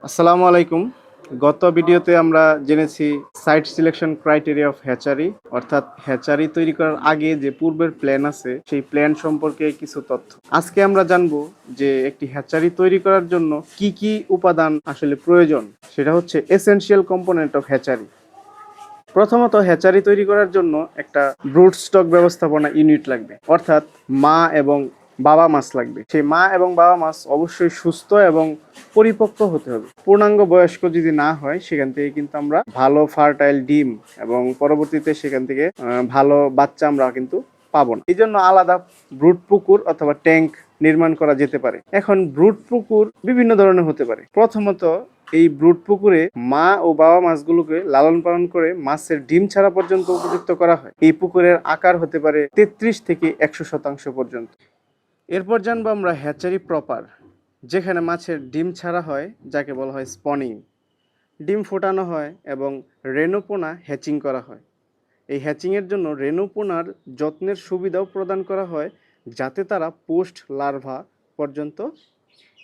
আসসালামু আলাইকুম। গত ভিডিওতে আমরা জেনেছি site selection criteria of hatchery, অর্থাৎ হ্যাচারি তৈরি করার আগে যে পূর্বের প্ল্যান আছে সেই প্ল্যান সম্পর্কে কিছু তথ্য। আজকে আমরা জানবো যে একটি হ্যাচারি তৈরি করার জন্য কি কি উপাদান আসলে প্রয়োজন। সেটা হচ্ছে এসেনশিয়াল কম্পোনেন্ট অফ হ্যাচারি। প্রথমত হ্যাচারি তৈরি করার জন্য একটা ব্রুড স্টক ব্যবস্থাপনা ইউনিট লাগবে, অর্থাৎ মা এবং বাবা মাছ লাগবে। সেই মা এবং বাবা মাছ অবশ্যই সুস্থ এবং পরিপক্ক হতে হবে। পূর্ণাঙ্গ বয়স্ক যদি না হয় সেখান থেকে কিন্তু আমরা ভালো ফার্টাইল ডিম এবং পরবর্তীতে সেখান থেকে ভালো বাচ্চা আমরা কিন্তু পাবো না। এই জন্য আলাদা ব্রুড পুকুর অথবা ট্যাঙ্ক নির্মাণ করা যেতে পারে। এখন ব্রুড পুকুর বিভিন্ন ধরনের হতে পারে। প্রথমত এই ব্রুড পুকুরে মা ও বাবা মাছগুলোকে লালন পালন করে মাছের ডিম ছাড়া পর্যন্ত উপযুক্ত করা হয়। এই পুকুরের আকার হতে পারে 33 থেকে 100% পর্যন্ত। এরপর জানবো আমরা হ্যাচারি প্রপার, যেখানে মাছের ডিম ছাড়া হয়, যাকে বলা হয় স্পনিং। ডিম ফোটানো হয় এবং রেণুপোনা হ্যাচিং করা হয়। এই হ্যাচিংয়ের জন্য রেণুপোনার যত্নের সুবিধাও প্রদান করা হয়, যাতে তারা পোস্ট লার্ভা পর্যন্ত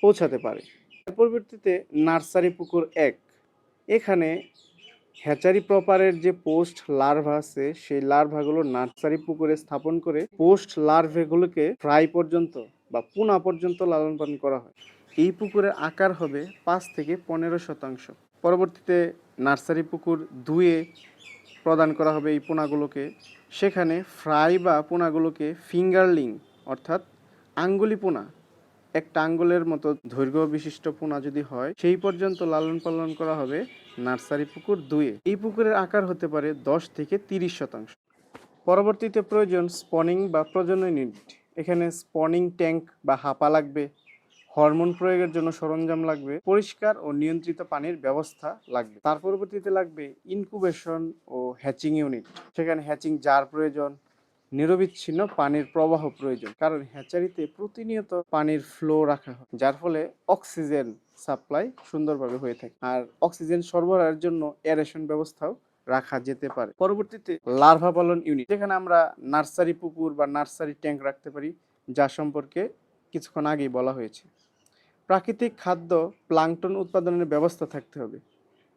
পৌঁছাতে পারে। এর পরবর্তীতে নার্সারি পুকুর 1, এখানে হ্যাচারি প্রপারের যে পোস্ট লার্ভা আছে সেই লার্ভাগুলো নার্সারি পুকুরে স্থাপন করে পোস্ট লার্ভেগুলোকে ফ্রাই পর্যন্ত বা পোনা পর্যন্ত লালন পালন করা হয়। এই পুকুরের আকার হবে 5 থেকে 15%। পরবর্তীতে নার্সারি পুকুর 2-এ প্রদান করা হবে এই পোনাগুলোকে। সেখানে ফ্রাই বা পোনাগুলোকে ফিঙ্গারলিং, অর্থাৎ আঙ্গুলি পোনা, একটা আঙ্গুলের মতো দৈর্ঘ্য বিশিষ্ট পোনা যদি হয় সেই পর্যন্ত লালন পালন করা হবে নার্সারি পুকুর 2-এ। এই পুকুরের আকার হতে পারে 10 থেকে 30%। পরবর্তীতে প্রয়োজন স্পনিং বা প্রজনন ইউনিট। এখানে স্পনিং ট্যাঙ্ক বা হাপা লাগবে, হরমোন প্রয়োগের জন্য সরঞ্জাম লাগবে, পরিষ্কার ও নিয়ন্ত্রিত পানির ব্যবস্থা লাগবে। তার পরবর্তীতে লাগবে ইনকুবেশন ও হ্যাচিং ইউনিট। সেখানে হ্যাচিং জার প্রয়োজন, নিরবিচ্ছিন্ন পানির প্রবাহ প্রয়োজন, কারণ হ্যাচারিতে প্রতিনিয়ত পানির ফ্লো রাখা হয়, যার ফলে অক্সিজেন সাপ্লাই সুন্দরভাবে হয়ে থাকে। আর অক্সিজেন সরবরাহের জন্য এরেশন ব্যবস্থাও রাখা যেতে পারে। পরবর্তীতে লার্ভা পালন ইউনিট, যেখানে আমরা নার্সারি পুকুর বা নার্সারি ট্যাঙ্ক রাখতে পারি, যা সম্পর্কে কিছুক্ষণ আগেই বলা হয়েছে। প্রাকৃতিক খাদ্য প্লাঙ্কটন উৎপাদনের ব্যবস্থা থাকতে হবে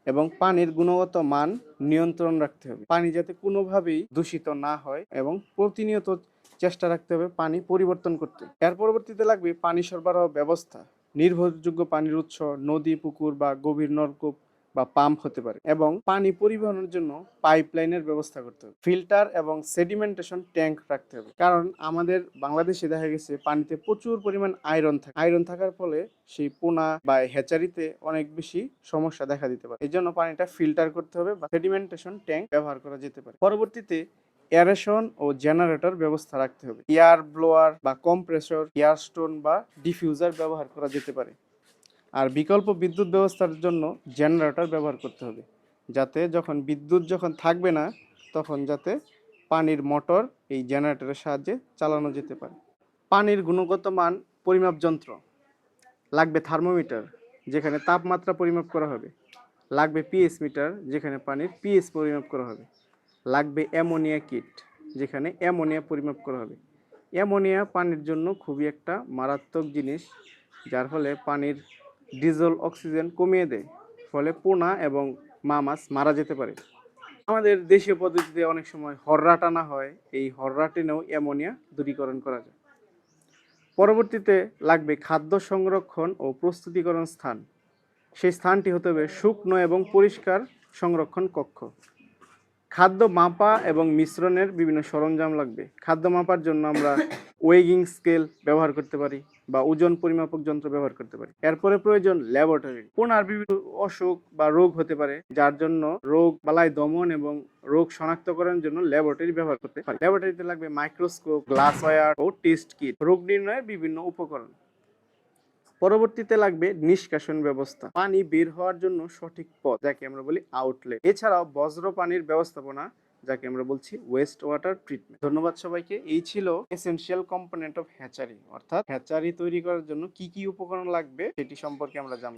এবং পানির গুণগত মান নিয়ন্ত্রণ রাখতে হবে। পানি যাতে কোনোভাবেই দূষিত না হয় এবং প্রতিনিয়ত চেষ্টা রাখতে হবে পানি পরিবর্তন করতে। এর পরবর্তীতে লাগবে পানি সরবরাহ ব্যবস্থা। নির্ভরযোগ্য পানির উৎস নদী, পুকুর বা গভীর নলকূপ বা পাম্প হতে পারে, এবং পানি পরিবহনের জন্য পাইপলাইনের ব্যবস্থা করতে হবে। ফিল্টার এবং সেডিমেন্টেশন ট্যাঙ্ক রাখতে হবে, কারণ আমাদের বাংলাদেশে দেখা গেছে পানিতে প্রচুর পরিমাণ আয়রন থাকে। আয়রন থাকার ফলে সেই পোনা বা হ্যাচারিতে অনেক বেশি সমস্যা দেখা দিতে পারে। এই জন্য পানিটা ফিল্টার করতে হবে বা সেডিমেন্টেশন ট্যাঙ্ক ব্যবহার করা যেতে পারে। পরবর্তীতে এয়ারেশন ও জেনারেটর ব্যবস্থা রাখতে হবে। এয়ার ব্লোয়ার বা কম্প্রেসর, এয়ার স্টোন বা ডিফিউজার ব্যবহার করা যেতে পারে। আর বিকল্প বিদ্যুৎ ব্যবস্থার জন্য জেনারেটর ব্যবহার করতে হবে, যাতে যখন বিদ্যুৎ থাকবে না তখন যাতে পানির মোটর এই জেনারেটরের সাহায্যে চালানো যেতে পারে। পানির গুণগত মান পরিমাপ যন্ত্র লাগবে, থার্মোমিটার যেখানে তাপমাত্রা পরিমাপ করা হবে, লাগবে পিএইচ মিটার যেখানে পানির পিএইচ পরিমাপ করা হবে, লাগবে অ্যামোনিয়া কিট যেখানে অ্যামোনিয়া পরিমাপ করা হবে। অ্যামোনিয়া পানির জন্য খুবই একটা মারাত্মক জিনিস, যার ফলে পানির ডিজল অক্সিজেন কমিয়ে দেয়, ফলে পোনা এবং মা মাছ মারা যেতে পারে। আমাদের দেশীয় পদ্ধতিতে অনেক সময় হররা টানা হয়, এই হররা টেনেও অ্যামোনিয়া দূরীকরণ করা যায়। পরবর্তীতে লাগবে খাদ্য সংরক্ষণ ও প্রস্তুতিকরণ স্থান। সেই স্থানটি হতে হবে শুকনো এবং পরিষ্কার সংরক্ষণ কক্ষ। খাদ্য মাপা এবং মিশ্রণের বিভিন্ন সরঞ্জাম লাগবে। খাদ্য মাপার জন্য আমরা ওয়েগিং স্কেল ব্যবহার করতে পারি বা ওজন পরিমাপক যন্ত্র ব্যবহার করতে পারি। এরপরে প্রয়োজন ল্যাবরেটরি। পোনার বিভিন্ন অসুখ বা রোগ হতে পারে, যার জন্য রোগ বালাই দমন এবং রোগ শনাক্তকরণের জন্য ল্যাবরেটরি ব্যবহার করতে পারি। ল্যাবরেটরিতে লাগবে মাইক্রোস্কোপ, গ্লাস ওয়্যার ও টেস্ট কিট, রোগ নির্ণয়ের বিভিন্ন উপকরণ। পরবর্তীতে লাগবে নিষ্কাশন ব্যবস্থা, পানি বের হওয়ার জন্য সঠিক পথ, যাকে আমরা বলি আউটলেট। এছাড়াও বজ্র পানির ব্যবস্থাপনা, যাকে আমরা বলছি ওয়েস্ট ওয়াটার ট্রিটমেন্ট। ধন্যবাদ সবাইকে। এই ছিল এসেনশিয়াল কম্পোনেন্ট অফ হ্যাচারি, অর্থাৎ হ্যাচারি তৈরি করার জন্য কি কি উপকরণ লাগবে সেটি সম্পর্কে আমরা জানলাম।